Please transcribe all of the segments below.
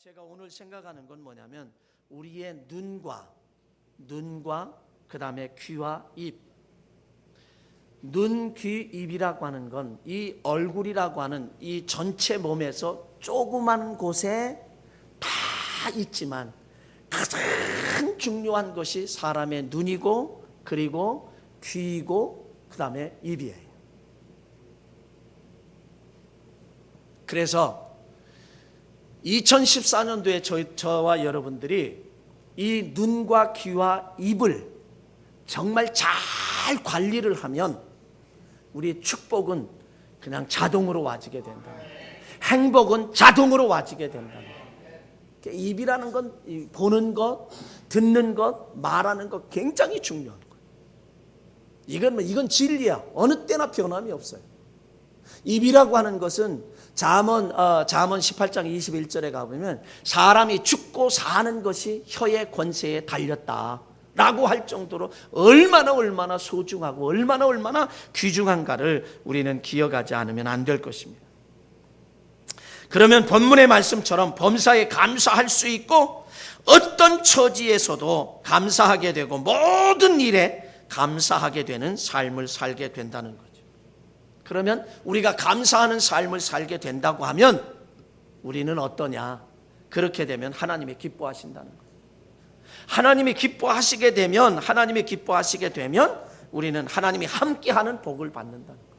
제가 오늘 생각하는 건 뭐냐면 우리의 눈과 그 다음에 귀와 입. 눈, 귀, 입이라고 하는 건 이 얼굴이라고 하는 이 전체 몸에서 조그만 곳에 다 있지만 가장 중요한 것이 사람의 눈이고 그리고 귀이고 그 다음에 입이에요. 그래서 2014년도에 저와 여러분들이 이 눈과 귀와 입을 정말 잘 관리를 하면 우리 축복은 그냥 자동으로 와지게 된다. 행복은 자동으로 와지게 된다. 입이라는 건 보는 것, 듣는 것, 말하는 것 굉장히 중요한 거예요. 이건 진리야. 어느 때나 변함이 없어요. 입이라고 하는 것은 잠언 18장 21절에 가보면 사람이 죽고 사는 것이 혀의 권세에 달렸다 라고 할 정도로 얼마나 소중하고 얼마나 귀중한가를 우리는 기억하지 않으면 안 될 것입니다. 그러면 본문의 말씀처럼 범사에 감사할 수 있고 어떤 처지에서도 감사하게 되고 모든 일에 감사하게 되는 삶을 살게 된다는 거죠. 그러면 우리가 감사하는 삶을 살게 된다고 하면 우리는 어떠냐? 그렇게 되면 하나님이 기뻐하신다는 거예요. 하나님이 기뻐하시게 되면 우리는 하나님이 함께하는 복을 받는다는 거예요.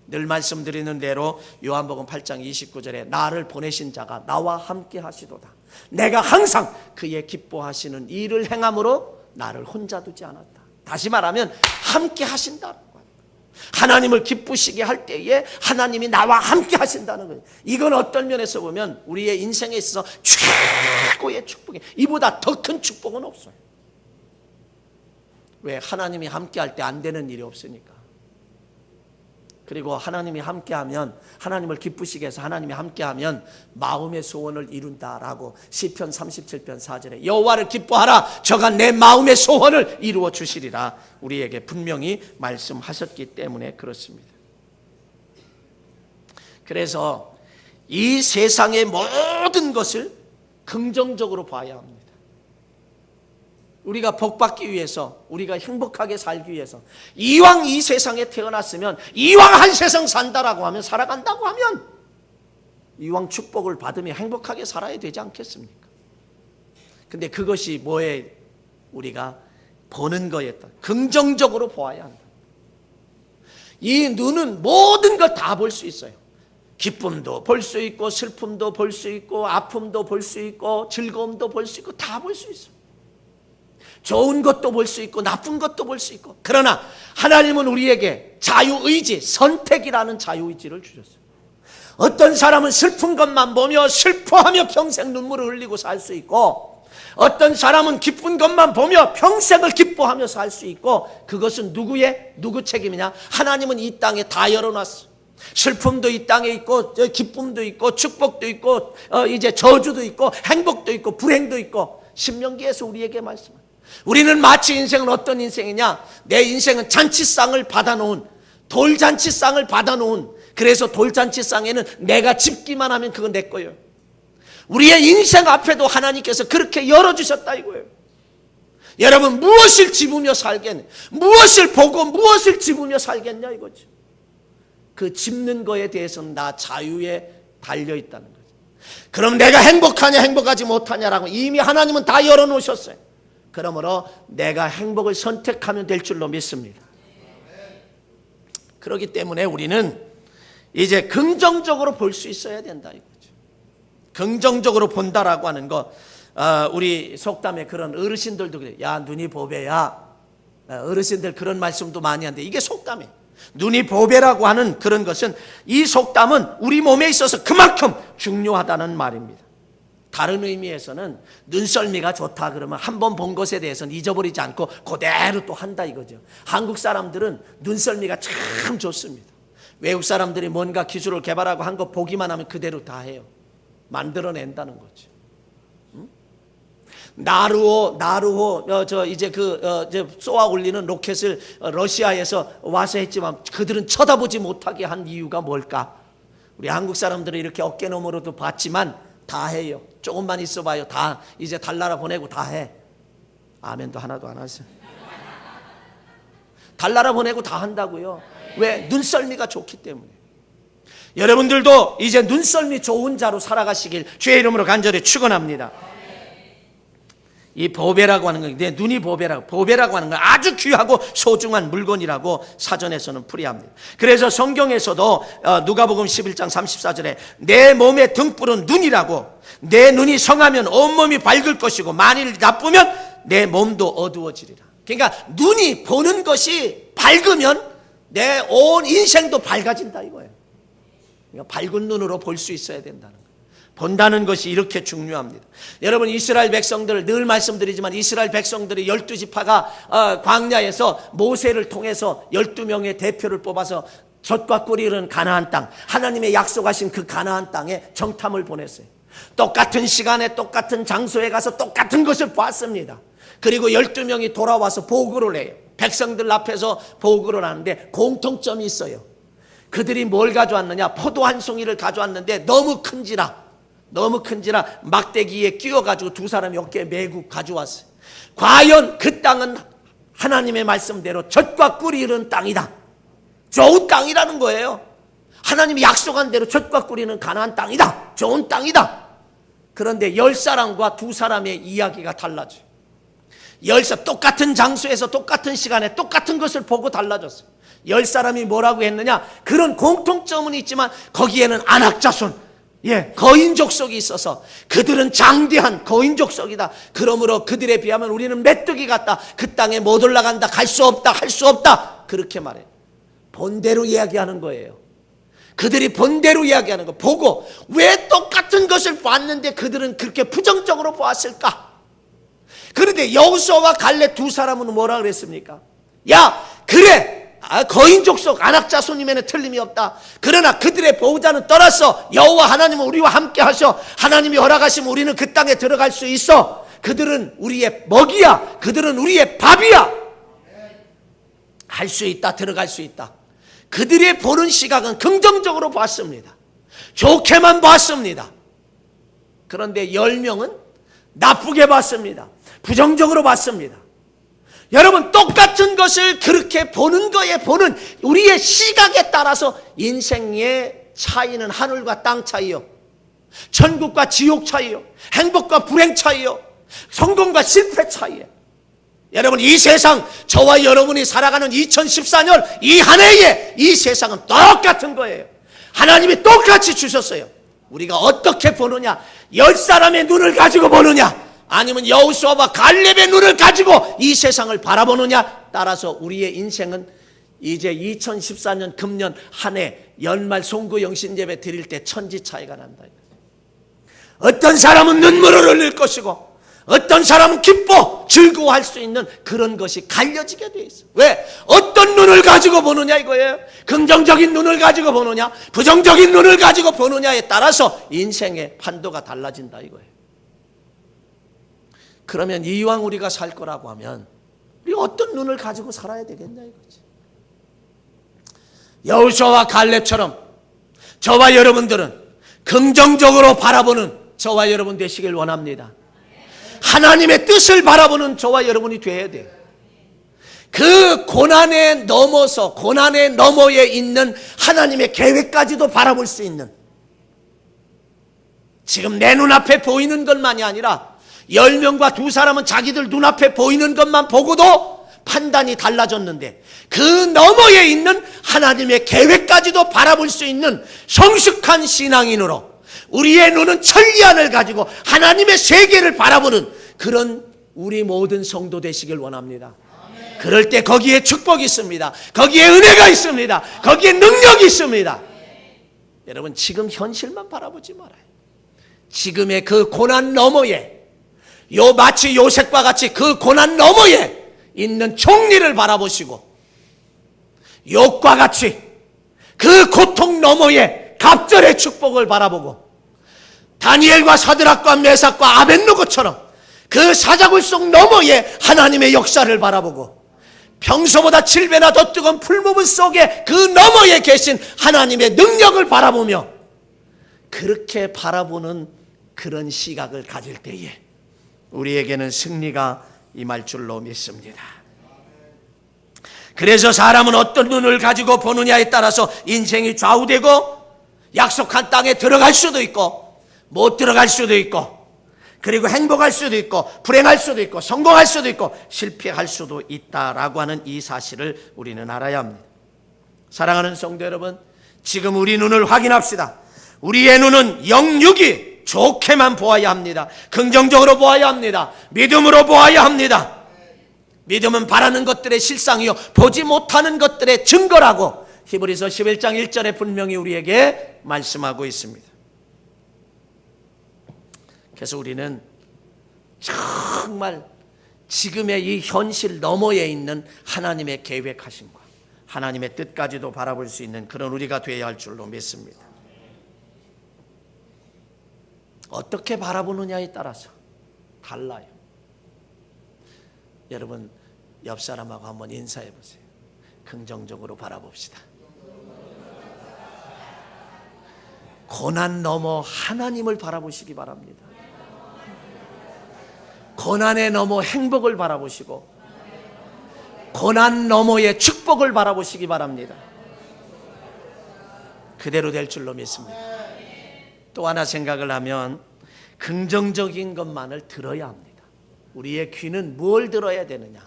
늘 말씀드리는 대로 요한복음 8장 29절에 나를 보내신 자가 나와 함께 하시도다. 내가 항상 그의 기뻐하시는 일을 행함으로 나를 혼자 두지 않았다. 다시 말하면 함께 하신다는 거예요. 하나님을 기쁘시게 할 때에 하나님이 나와 함께 하신다는 거예요. 이건 어떤 면에서 보면 우리의 인생에 있어서 최고의 축복이에요. 이보다 더 큰 축복은 없어요. 왜? 하나님이 함께 할 때 안 되는 일이 없으니까. 그리고 하나님이 함께하면, 하나님을 기쁘시게 해서 하나님이 함께하면 마음의 소원을 이룬다라고 시편 37편 4절에 여호와를 기뻐하라 저가 내 마음의 소원을 이루어 주시리라 우리에게 분명히 말씀하셨기 때문에 그렇습니다. 그래서 이 세상의 모든 것을 긍정적으로 봐야 합니다. 우리가 복받기 위해서, 우리가 행복하게 살기 위해서 이왕 이 세상에 태어났으면 이왕 한 세상 산다라고 하면, 살아간다고 하면 이왕 축복을 받으며 행복하게 살아야 되지 않겠습니까? 근데 그것이 뭐에 우리가 보는 거에 긍정적으로 보아야 한다. 이 눈은 모든 걸 다 볼 수 있어요. 기쁨도 볼 수 있고 슬픔도 볼 수 있고 아픔도 볼 수 있고 즐거움도 볼 수 있고 다 볼 수 있어요. 좋은 것도 볼 수 있고 나쁜 것도 볼 수 있고. 그러나 하나님은 우리에게 자유의지, 선택이라는 자유의지를 주셨어요. 어떤 사람은 슬픈 것만 보며 슬퍼하며 평생 눈물을 흘리고 살 수 있고, 어떤 사람은 기쁜 것만 보며 평생을 기뻐하며 살 수 있고, 그것은 누구 책임이냐? 하나님은 이 땅에 다 열어놨어. 슬픔도 이 땅에 있고 기쁨도 있고 축복도 있고 이제 저주도 있고 행복도 있고 불행도 있고. 신명기에서 우리에게 말씀합니다. 우리는 마치 인생은 어떤 인생이냐? 내 인생은 잔치상을 받아놓은, 돌잔치상을 받아놓은, 그래서 돌잔치상에는 내가 집기만 하면 그건 내 거예요. 우리의 인생 앞에도 하나님께서 그렇게 열어주셨다 이거예요. 여러분 무엇을 집으며 살겠냐? 무엇을 보고 무엇을 집으며 살겠냐 이거죠. 그 집는 거에 대해서는 나 자유에 달려있다는 거죠. 그럼 내가 행복하냐 행복하지 못하냐라고 이미 하나님은 다 열어놓으셨어요. 그러므로 내가 행복을 선택하면 될 줄로 믿습니다. 그렇기 때문에 우리는 이제 긍정적으로 볼 수 있어야 된다 이거죠. 긍정적으로 본다라고 하는 거, 우리 속담에 그런 어르신들도 그래요. 야 눈이 보배야. 어르신들 그런 말씀도 많이 하는데 이게 속담이에요. 눈이 보배라고 하는 그런 것은, 이 속담은 우리 몸에 있어서 그만큼 중요하다는 말입니다. 다른 의미에서는 눈썰미가 좋다 그러면 한 번 본 것에 대해서는 잊어버리지 않고 그대로 또 한다 이거죠. 한국 사람들은 눈썰미가 참 좋습니다. 외국 사람들이 뭔가 기술을 개발하고 한 거 보기만 하면 그대로 다 해요. 만들어낸다는 거죠. 나루호 이제 쏘아 올리는 로켓을 러시아에서 와서 했지만 그들은 쳐다보지 못하게 한 이유가 뭘까? 우리 한국 사람들은 이렇게 어깨너머로도 봤지만 다 해요. 조금만 있어봐요. 다 이제 달나라 보내고 다 해. 아멘도 하나도 안 하세요. 달나라 보내고 다 한다고요. 왜? 눈썰미가 좋기 때문에. 여러분들도 이제 눈썰미 좋은 자로 살아가시길 주의 이름으로 간절히 축원합니다. 이 보배라고 하는 건, 내 눈이 보배라고 하는 건 아주 귀하고 소중한 물건이라고 사전에서는 풀이합니다. 그래서 성경에서도 누가복음 11장 34절에 내 몸의 등불은 눈이라고, 내 눈이 성하면 온몸이 밝을 것이고 만일 나쁘면 내 몸도 어두워지리라. 그러니까 눈이 보는 것이 밝으면 내 온 인생도 밝아진다 이거예요. 그러니까 밝은 눈으로 볼 수 있어야 된다는 거예요. 본다는 것이 이렇게 중요합니다. 여러분, 이스라엘 백성들을 늘 말씀드리지만 이스라엘 백성들이 12지파가 광야에서 모세를 통해서 12명의 대표를 뽑아서 젖과 꿀이 흐르는 가나안 땅, 하나님의 약속하신 그 가나안 땅에 정탐을 보냈어요. 똑같은 시간에 똑같은 장소에 가서 똑같은 것을 봤습니다. 그리고 12명이 돌아와서 보고를 해요. 백성들 앞에서 보고를 하는데 공통점이 있어요. 그들이 뭘 가져왔느냐? 포도 한 송이를 가져왔는데 너무 큰지라 막대기에 끼워가지고 두 사람이 어깨에 메고 가져왔어요. 과연 그 땅은 하나님의 말씀대로 젖과 꿀이 흐르는 땅이다, 좋은 땅이라는 거예요. 하나님이 약속한 대로 젖과 꿀이 흐르는 가나안 땅이다, 좋은 땅이다. 그런데 10사람과 두 사람의 이야기가 달라져요. 똑같은 장소에서 똑같은 시간에 똑같은 것을 보고 달라졌어요. 10사람이 뭐라고 했느냐? 그런 공통점은 있지만 거기에는 안악자손, 거인 족속이 있어서 그들은 장대한 거인 족속이다. 그러므로 그들에 비하면 우리는 메뚜기 같다. 그 땅에 못 올라간다. 갈 수 없다. 할 수 없다. 그렇게 말해요. 본대로 이야기하는 거예요. 그들이 본대로 이야기하는 거 보고 왜 똑같은 것을 봤는데 그들은 그렇게 부정적으로 보았을까? 그런데 여호수아와 갈렙 두 사람은 뭐라 그랬습니까? 야, 그래, 거인 족속 안악자손임에는 틀림이 없다. 그러나 그들의 보호자는 떠났어. 여호와 하나님은 우리와 함께 하셔. 하나님이 허락하시면 우리는 그 땅에 들어갈 수 있어. 그들은 우리의 먹이야. 그들은 우리의 밥이야. 할 수 있다. 들어갈 수 있다. 그들의 보는 시각은 긍정적으로 봤습니다. 좋게만 봤습니다. 그런데 10명은 나쁘게 봤습니다. 부정적으로 봤습니다. 여러분, 똑같은 것을 그렇게 보는 거에 보는 우리의 시각에 따라서 인생의 차이는 하늘과 땅 차이요, 천국과 지옥 차이요, 행복과 불행 차이요, 성공과 실패 차이요. 여러분, 이 세상, 저와 여러분이 살아가는 2014년 이 한 해에 이 세상은 똑같은 거예요. 하나님이 똑같이 주셨어요. 우리가 어떻게 보느냐, 10사람의 눈을 가지고 보느냐, 아니면 여호수아와 갈렙의 눈을 가지고 이 세상을 바라보느냐 따라서 우리의 인생은 이제 2014년 금년 한 해 연말 송구 영신예배 드릴 때 천지 차이가 난다. 어떤 사람은 눈물을 흘릴 것이고 어떤 사람은 기뻐 즐거워할 수 있는 그런 것이 갈려지게 돼 있어. 왜? 어떤 눈을 가지고 보느냐 이거예요. 긍정적인 눈을 가지고 보느냐, 부정적인 눈을 가지고 보느냐에 따라서 인생의 판도가 달라진다 이거예요. 그러면 이왕 우리가 살 거라고 하면 우리가 어떤 눈을 가지고 살아야 되겠냐 이거지. 여호수아와 갈렙처럼 저와 여러분들은 긍정적으로 바라보는 저와 여러분 되시길 원합니다. 하나님의 뜻을 바라보는 저와 여러분이 되어야 돼요. 그 고난에 넘어서 고난의 너머에 있는 하나님의 계획까지도 바라볼 수 있는, 지금 내 눈앞에 보이는 것만이 아니라 10명과 두 사람은 자기들 눈앞에 보이는 것만 보고도 판단이 달라졌는데 그 너머에 있는 하나님의 계획까지도 바라볼 수 있는 성숙한 신앙인으로 우리의 눈은 천리안을 가지고 하나님의 세계를 바라보는 그런 우리 모든 성도 되시길 원합니다. 그럴 때 거기에 축복이 있습니다. 거기에 은혜가 있습니다. 거기에 능력이 있습니다. 여러분, 지금 현실만 바라보지 말아요. 지금의 그 고난 너머에, 마치 요셉과 같이 그 고난 너머에 있는 총리를 바라보시고, 욥과 같이 그 고통 너머에 갑절의 축복을 바라보고, 다니엘과 사드락과 메삭과 아벳느고처럼 그 사자굴 속 너머에 하나님의 역사를 바라보고, 평소보다 7배나 더 뜨거운 풀무분 속에 그 너머에 계신 하나님의 능력을 바라보며, 그렇게 바라보는 그런 시각을 가질 때에 우리에게는 승리가 임할 줄로 믿습니다. 그래서 사람은 어떤 눈을 가지고 보느냐에 따라서 인생이 좌우되고 약속한 땅에 들어갈 수도 있고 못 들어갈 수도 있고, 그리고 행복할 수도 있고 불행할 수도 있고 성공할 수도 있고 실패할 수도 있다라고 하는 이 사실을 우리는 알아야 합니다. 사랑하는 성도 여러분, 지금 우리 눈을 확인합시다. 우리의 눈은 영육이 좋게만 보아야 합니다. 긍정적으로 보아야 합니다. 믿음으로 보아야 합니다. 믿음은 바라는 것들의 실상이요 보지 못하는 것들의 증거라고 히브리서 11장 1절에 분명히 우리에게 말씀하고 있습니다. 그래서 우리는 정말 지금의 이 현실 너머에 있는 하나님의 계획하심과 하나님의 뜻까지도 바라볼 수 있는 그런 우리가 되어야 할 줄로 믿습니다. 어떻게 바라보느냐에 따라서 달라요. 여러분 옆 사람하고 한번 인사해 보세요. 긍정적으로 바라봅시다. 고난 넘어 하나님을 바라보시기 바랍니다. 고난에 넘어 행복을 바라보시고 고난 너머의 축복을 바라보시기 바랍니다. 그대로 될 줄로 믿습니다. 또 하나 생각을 하면 긍정적인 것만을 들어야 합니다. 우리의 귀는 뭘 들어야 되느냐?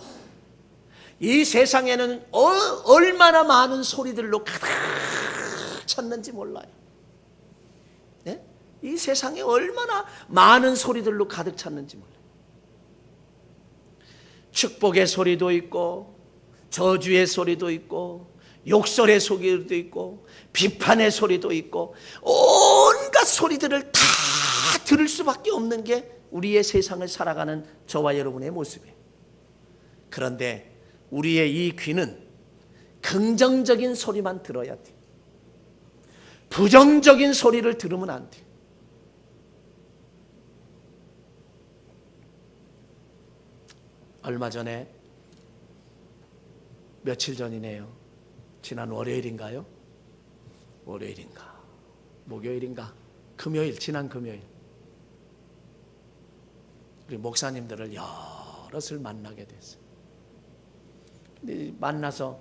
이 세상에는 얼마나 많은 소리들로 가득 찼는지 몰라요. 네? 이 세상에 얼마나 많은 소리들로 가득 찼는지 몰라요. 축복의 소리도 있고 저주의 소리도 있고 욕설의 소리도 있고 비판의 소리도 있고 온갖 소리들을 다 들을 수밖에 없는 게 우리의 세상을 살아가는 저와 여러분의 모습이에요. 그런데 우리의 이 귀는 긍정적인 소리만 들어야 돼. 부정적인 소리를 들으면 안 돼. 얼마 전에 며칠 전이네요. 지난 월요일인가요? 월요일인가? 목요일인가? 금요일, 지난 금요일. 우리 목사님들을 여럿을 만나게 됐어요. 근데 만나서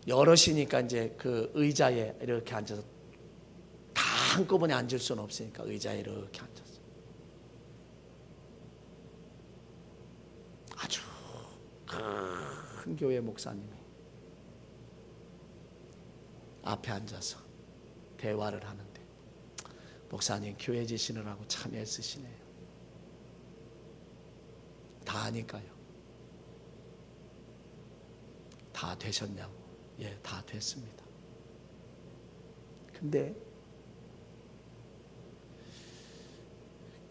여럿이니까 이제 그 의자에 이렇게 앉아서 다 한꺼번에 앉을 수는 없으니까 의자에 이렇게 앉았어요. 아주 큰 교회 목사님이 앞에 앉아서 대화를 하는데, 목사님 교회 지시느라고 참 애쓰시네요. 다 아니까요. 다 되셨냐고. 예, 다 됐습니다. 근데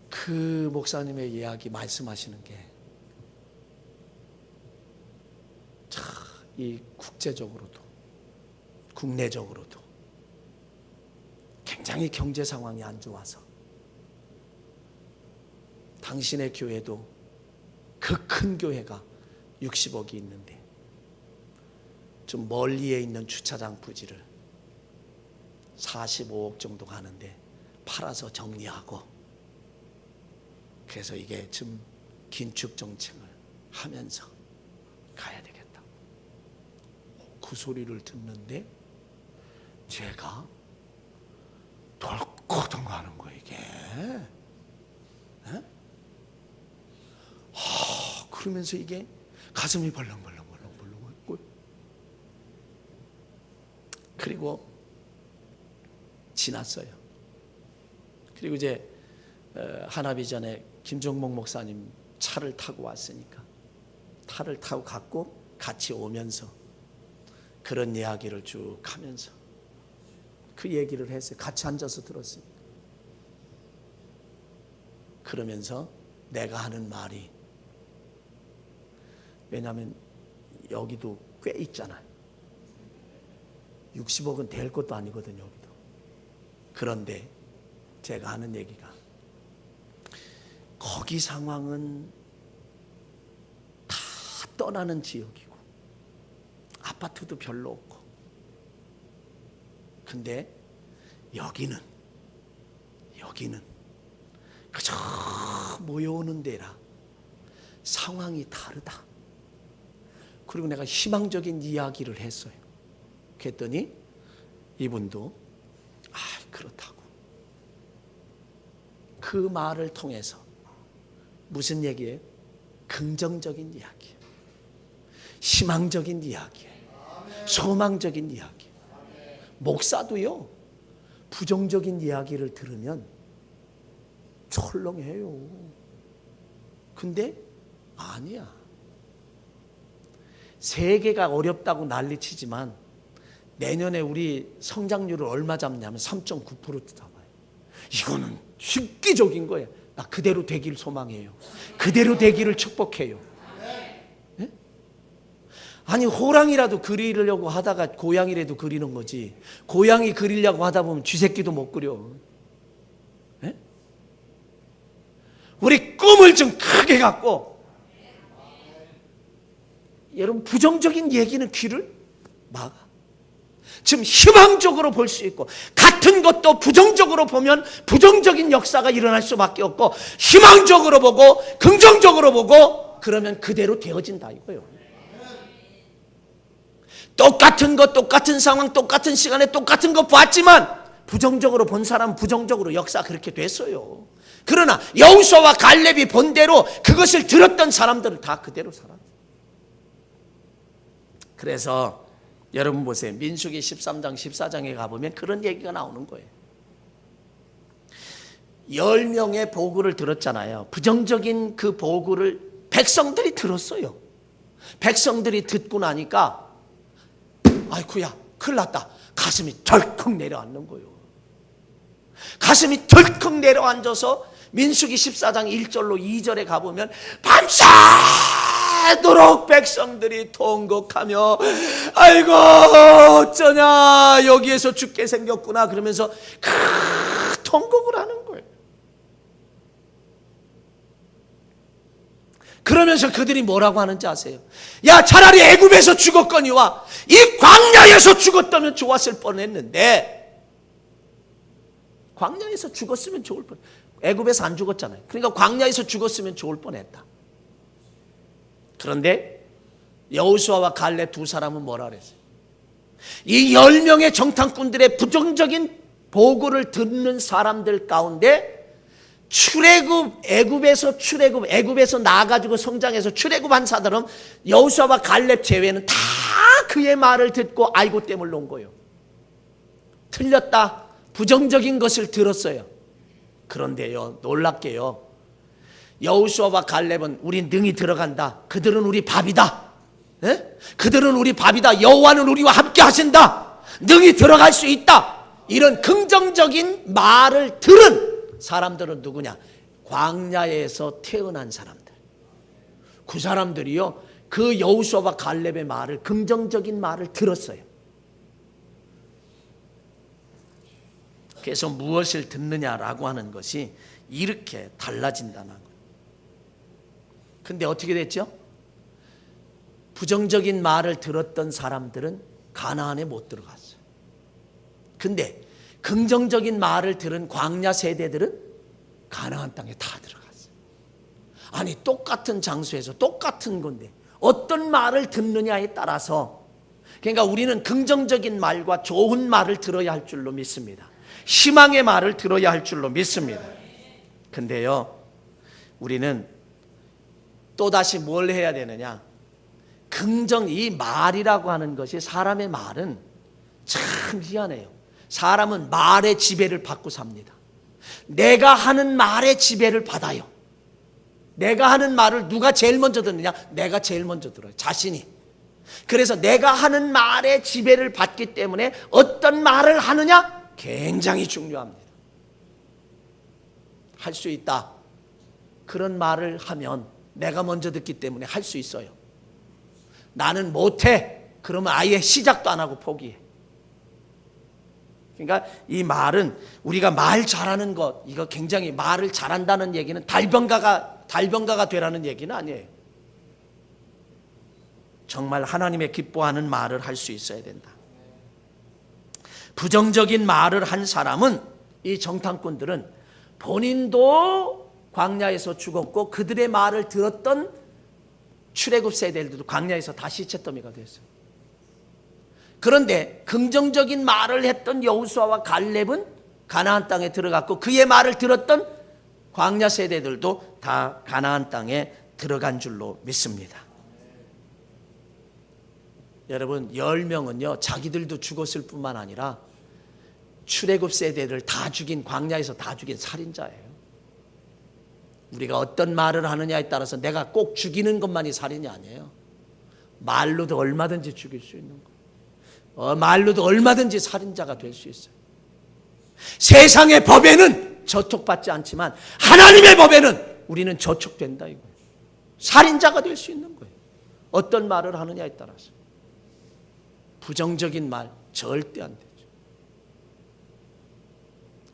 그 목사님의 이야기 말씀하시는 게 참 이 국제적으로도 국내적으로도 굉장히 경제 상황이 안 좋아서 당신의 교회도 그 큰 교회가 60억이 있는데 좀 멀리에 있는 주차장 부지를 45억 정도 가는데 팔아서 정리하고, 그래서 이게 좀 긴축 정책을 하면서 가야 되겠다. 그 소리를 듣는데 제가 덜컥 하는 거예요, 이게. 그러면서 이게 가슴이 벌렁벌렁. 그리고 지났어요. 그리고 이제 하나비전에 김종목 목사님 차를 타고 왔으니까 차를 타고 갔고 같이 오면서 그런 이야기를 쭉 하면서 그 얘기를 했어요. 같이 앉아서 들었습니다. 그러면서 내가 하는 말이, 왜냐하면 여기도 꽤 있잖아요. 60억은 될 것도 아니거든요, 여기도. 그런데 제가 하는 얘기가, 거기 상황은 다 떠나는 지역이고 아파트도 별로 없고, 근데 여기는 그저 모여오는 데라 상황이 다르다. 그리고 내가 희망적인 이야기를 했어요. 그랬더니 이분도 그렇다고. 그 말을 통해서 무슨 얘기예요? 긍정적인 이야기예요. 희망적인 이야기예요. 소망적인 이야기예요. 목사도요, 부정적인 이야기를 들으면 철렁해요. 근데 아니야. 세계가 어렵다고 난리치지만 내년에 우리 성장률을 얼마 잡냐면 3.9% 잡아요. 이거는 획기적인 거예요. 나 그대로 되기를 소망해요. 그대로 되기를 축복해요. 네? 아니 호랑이라도 그리려고 하다가 고양이라도 그리는 거지. 고양이 그리려고 하다 보면 쥐새끼도 못 그려. 네? 우리 꿈을 좀 크게 갖고, 여러분 부정적인 얘기는 귀를 막아. 지금 희망적으로 볼 수 있고, 같은 것도 부정적으로 보면 부정적인 역사가 일어날 수밖에 없고, 희망적으로 보고 긍정적으로 보고 그러면 그대로 되어진다 이거예요. 똑같은 것, 똑같은 상황, 똑같은 시간에 똑같은 것 봤지만 부정적으로 본 사람은 부정적으로 역사 그렇게 됐어요. 그러나 여호수아와 갈렙이 본 대로 그것을 들었던 사람들은 다 그대로 살았어요. 그래서 여러분 보세요. 민수기 13장 14장에 가보면 그런 얘기가 나오는 거예요. 10명의 보고를 들었잖아요. 부정적인 그 보고를 백성들이 들었어요. 백성들이 듣고 나니까 아이쿠야 큰일 났다. 가슴이 덜컥 내려앉는 거예요. 가슴이 덜컥 내려앉아서 민수기 14장 1절로 2절에 가보면 밤새도록 백성들이 통곡하며 아이고 어쩌냐 여기에서 죽게 생겼구나 그러면서 통곡을 하는 거예요. 그러면서 그들이 뭐라고 하는지 아세요? 야 차라리 애굽에서 죽었거니와 이 광야에서 죽었다면 좋았을 뻔했는데, 광야에서 죽었으면 좋을 뻔. 애굽에서 안 죽었잖아요. 그러니까 광야에서 죽었으면 좋을 뻔했다. 그런데 여호수아와 갈렙 두 사람은 뭐라 그랬어요? 이 10명의 정탐꾼들의 부정적인 보고를 듣는 사람들 가운데 애굽에서 나가지고 성장해서 출애굽한 사들은 여호수아와 갈렙 제외는 다 그의 말을 듣고 아이고 땜을 놓은 거예요. 틀렸다. 부정적인 것을 들었어요. 그런데요, 놀랍게요, 여호수아와 갈렙은 우리 능히 들어간다. 그들은 우리 밥이다. 에? 그들은 우리 밥이다. 여호와는 우리와 함께 하신다. 능히 들어갈 수 있다. 이런 긍정적인 말을 들은 사람들은 누구냐? 광야에서 태어난 사람들. 그 사람들이요, 그 여호수아와 갈렙의 말을, 긍정적인 말을 들었어요. 그래서 무엇을 듣느냐라고 하는 것이 이렇게 달라진다는 거예요. 근데 어떻게 됐죠? 부정적인 말을 들었던 사람들은 가나안에 못 들어갔어요. 근데 긍정적인 말을 들은 광야 세대들은 가나안 땅에 다 들어갔어요. 아니 똑같은 장소에서 똑같은 건데 어떤 말을 듣느냐에 따라서, 그러니까 우리는 긍정적인 말과 좋은 말을 들어야 할 줄로 믿습니다. 희망의 말을 들어야 할 줄로 믿습니다. 근데요, 우리는 또다시 뭘 해야 되느냐? 이 말이라고 하는 것이, 사람의 말은 참 희한해요. 사람은 말의 지배를 받고 삽니다. 내가 하는 말의 지배를 받아요. 내가 하는 말을 누가 제일 먼저 듣느냐? 내가 제일 먼저 들어요. 자신이. 그래서 내가 하는 말의 지배를 받기 때문에 어떤 말을 하느냐? 굉장히 중요합니다. 할 수 있다. 그런 말을 하면 내가 먼저 듣기 때문에 할 수 있어요. 나는 못해. 그러면 아예 시작도 안 하고 포기해. 그러니까 이 말은 우리가 말 잘하는 것, 이거 굉장히 말을 잘한다는 얘기는 달변가가 되라는 얘기는 아니에요. 정말 하나님의 기뻐하는 말을 할 수 있어야 된다. 부정적인 말을 한 사람은, 이 정탐꾼들은 본인도 광야에서 죽었고 그들의 말을 들었던 출애굽 세대들도 광야에서 다 시체더미가 됐어요. 그런데 긍정적인 말을 했던 여호수아와 갈렙은 가나안 땅에 들어갔고 그의 말을 들었던 광야 세대들도 다 가나안 땅에 들어간 줄로 믿습니다. 여러분 10명은요 자기들도 죽었을 뿐만 아니라 출애굽 세대를 다 죽인 광야에서 다 죽인 살인자예요. 우리가 어떤 말을 하느냐에 따라서 내가 꼭 죽이는 것만이 살인이 아니에요. 말로도 얼마든지 죽일 수 있는 거예요. 말로도 얼마든지 살인자가 될 수 있어요. 세상의 법에는 저촉받지 않지만 하나님의 법에는 우리는 저촉된다 이거예요. 살인자가 될 수 있는 거예요. 어떤 말을 하느냐에 따라서. 부정적인 말 절대 안 되죠.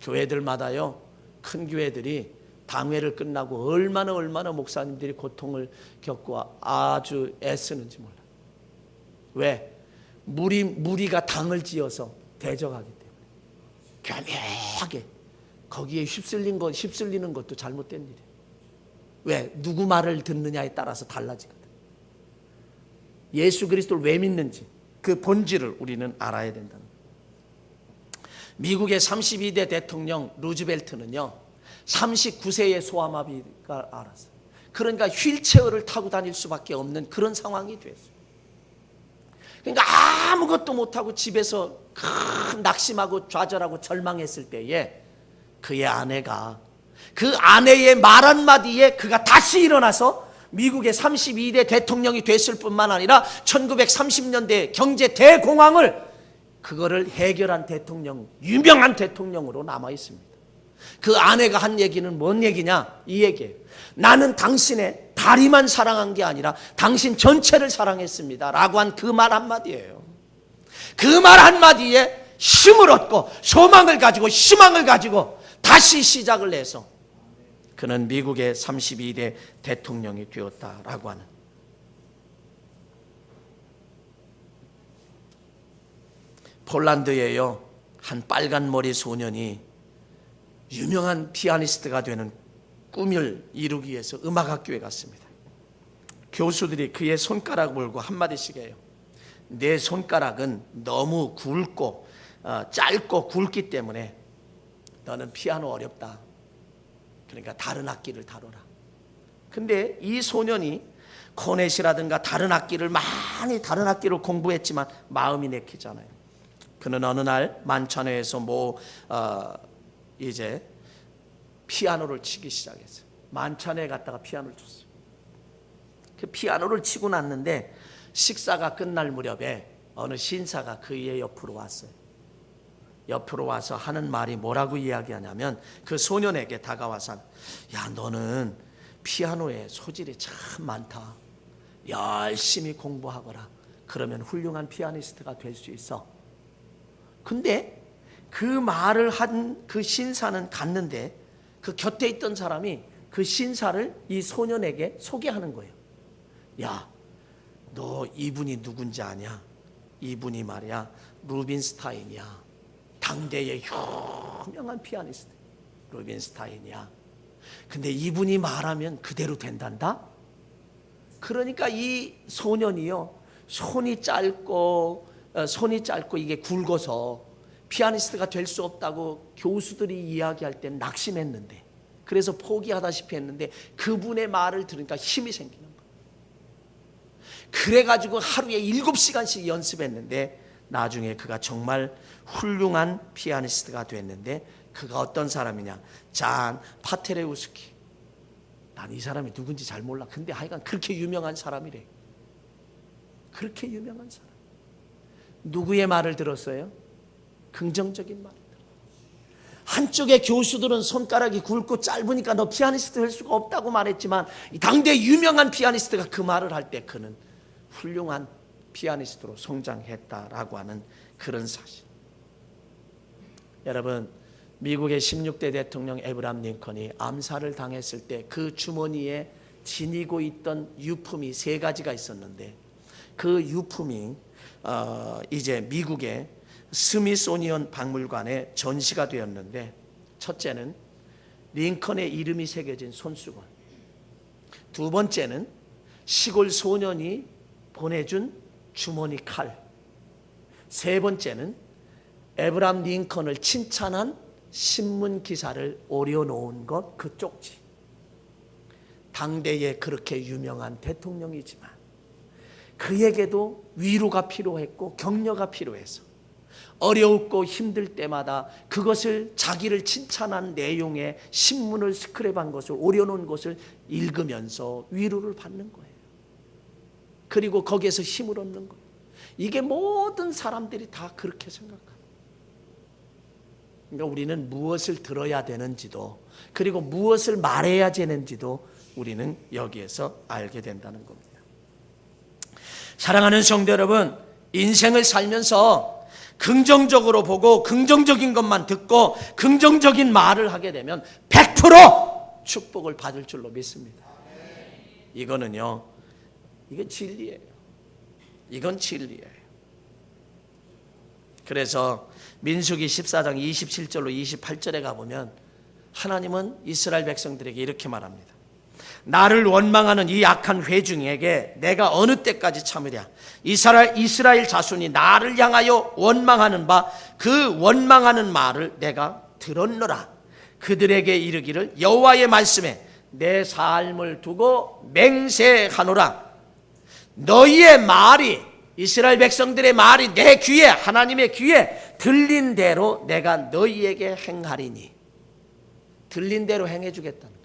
교회들마다요 큰 교회들이 당회를 끝나고 얼마나 목사님들이 고통을 겪고 아주 애쓰는지 몰라요. 왜? 무리가 당을 지어서 대적하기 때문에 교묘하게 거기에 휩쓸리는 것도 잘못된 일이에요. 왜? 누구 말을 듣느냐에 따라서 달라지거든. 예수 그리스도를 왜 믿는지 그 본질을 우리는 알아야 된다는 거예요. 미국의 32대 대통령 루즈벨트는요 39세의 소아마비가 알았어요. 그러니까 휠체어를 타고 다닐 수밖에 없는 그런 상황이 됐어요. 그러니까 아무것도 못하고 집에서 낙심하고 좌절하고 절망했을 때에 그의 아내가 그 아내의 말 한마디에 그가 다시 일어나서 미국의 32대 대통령이 됐을 뿐만 아니라 1930년대 경제 대공황을 그거를 해결한 대통령, 유명한 대통령으로 남아 있습니다. 그 아내가 한 얘기는 뭔 얘기냐? 이 얘기예요. 나는 당신의 다리만 사랑한 게 아니라 당신 전체를 사랑했습니다 라고 한 그 말 한마디예요. 그 말 한마디에 힘을 얻고 소망을 가지고 희망을 가지고 다시 시작을 해서 그는 미국의 32대 대통령이 되었다라고 하는. 폴란드에요 한 빨간 머리 소년이 유명한 피아니스트가 되는 꿈을 이루기 위해서 음악학교에 갔습니다. 교수들이 그의 손가락을 물고 한마디씩 해요. 내 손가락은 너무 굵고 짧고 굵기 때문에 너는 피아노 어렵다. 그러니까 다른 악기를 다뤄라. 근데 이 소년이 코넷이라든가 다른 악기를 많이 다른 악기를 공부했지만 마음이 내키잖아요. 그는 어느 날 만찬회에서 이제 피아노를 치기 시작했어요. 만찬에 갔다가 피아노를 쳤어요. 그 피아노를 치고 났는데 식사가 끝날 무렵에 어느 신사가 그의 옆으로 왔어요. 옆으로 와서 하는 말이 뭐라고 이야기하냐면 그 소년에게 다가와서 야 너는 피아노에 소질이 참 많다. 열심히 공부하거라. 그러면 훌륭한 피아니스트가 될 수 있어. 근데 그 말을 한 그 신사는 갔는데 그 곁에 있던 사람이 그 신사를 이 소년에게 소개하는 거예요. 야, 너 이분이 누군지 아냐? 이분이 말이야 루빈스타인이야. 당대의 유명한 피아니스트 루빈스타인이야. 근데 이분이 말하면 그대로 된단다? 그러니까 이 소년이요 손이 짧고 이게 굵어서 피아니스트가 될 수 없다고 교수들이 이야기할 때 낙심했는데 그래서 포기하다시피 했는데 그분의 말을 들으니까 힘이 생기는 거예요. 그래가지고 하루에 7시간씩 연습했는데 나중에 그가 정말 훌륭한 피아니스트가 됐는데 그가 어떤 사람이냐? 잔 파테레우스키. 난 이 사람이 누군지 잘 몰라. 근데 하여간 그렇게 유명한 사람이래. 그렇게 유명한 사람. 누구의 말을 들었어요? 긍정적인 말을 들어요. 한쪽의 교수들은 손가락이 굵고 짧으니까 너 피아니스트 할 수가 없다고 말했지만 당대 유명한 피아니스트가 그 말을 할 때 그는 훌륭한 피아니스트로 성장했다라고 하는 그런 사실. 여러분 미국의 16대 대통령 에브람 링컨이 암살을 당했을 때 그 주머니에 지니고 있던 유품이 3가지가 있었는데 그 유품이 이제 미국의 스미소니언 박물관에 전시가 되었는데 첫째는 링컨의 이름이 새겨진 손수건. 두 번째는 시골 소년이 보내준 주머니 칼. 세 번째는 에브람 링컨을 칭찬한 신문 기사를 오려놓은 것, 그 쪽지. 당대에 그렇게 유명한 대통령이지만 그에게도 위로가 필요했고 격려가 필요해서 어려웠고 힘들 때마다 그것을, 자기를 칭찬한 내용의 신문을 스크랩한 것을, 오려놓은 것을 읽으면서 위로를 받는 거예요. 그리고 거기에서 힘을 얻는 거예요. 이게 모든 사람들이 다 그렇게 생각합니다. 그러니까 우리는 무엇을 들어야 되는지도, 그리고 무엇을 말해야 되는지도 우리는 여기에서 알게 된다는 겁니다. 사랑하는 성도 여러분, 인생을 살면서 긍정적으로 보고 긍정적인 것만 듣고 긍정적인 말을 하게 되면 100% 축복을 받을 줄로 믿습니다. 이거는요, 이건 진리예요. 이건 진리예요. 그래서 민수기 14장 27절로 28절에 가보면 하나님은 이스라엘 백성들에게 이렇게 말합니다. 나를 원망하는 이 악한 회중에게 내가 어느 때까지 참으랴. 이스라엘 자손이 나를 향하여 원망하는 바 그 원망하는 말을 내가 들었노라. 그들에게 이르기를 여호와의 말씀에 내 삶을 두고 맹세하노라. 너희의 말이, 이스라엘 백성들의 말이 내 귀에, 하나님의 귀에 들린 대로 내가 너희에게 행하리니. 들린 대로 행해주겠다는 거예요.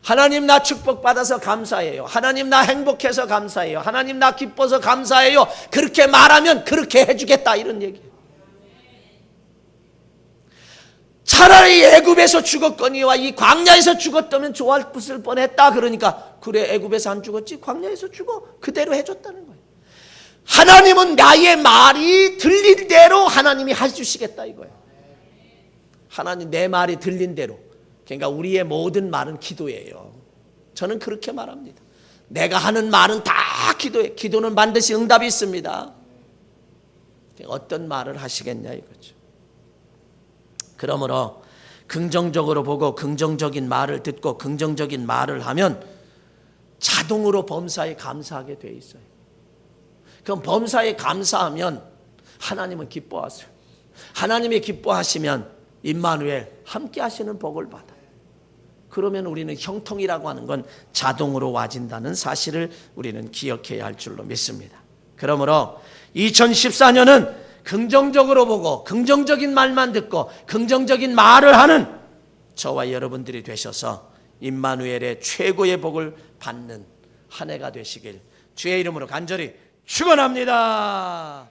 하나님 나 축복받아서 감사해요. 하나님 나 행복해서 감사해요. 하나님 나 기뻐서 감사해요. 그렇게 말하면 그렇게 해주겠다, 이런 얘기예요. 차라리 애굽에서 죽었거니와 이 광야에서 죽었다면 좋았을 뻔했다. 그러니까 그래, 애굽에서 안 죽었지, 광야에서 죽어, 그대로 해줬다는 거예요. 하나님은 나의 말이 들린 대로 하나님이 해주시겠다 이거예요. 하나님 내 말이 들린 대로. 그러니까 우리의 모든 말은 기도예요. 저는 그렇게 말합니다. 내가 하는 말은 다 기도예요. 기도는 반드시 응답이 있습니다. 어떤 말을 하시겠냐 이거죠. 그러므로 긍정적으로 보고 긍정적인 말을 듣고 긍정적인 말을 하면 자동으로 범사에 감사하게 돼 있어요. 그럼 범사에 감사하면 하나님은 기뻐하세요. 하나님이 기뻐하시면 임마누엘 함께 하시는 복을 받아요. 그러면 우리는 형통이라고 하는 건 자동으로 와진다는 사실을 우리는 기억해야 할 줄로 믿습니다. 그러므로 2014년은 긍정적으로 보고 긍정적인 말만 듣고 긍정적인 말을 하는 저와 여러분들이 되셔서 임마누엘의 최고의 복을 받는 한 해가 되시길 주의 이름으로 간절히 축원합니다.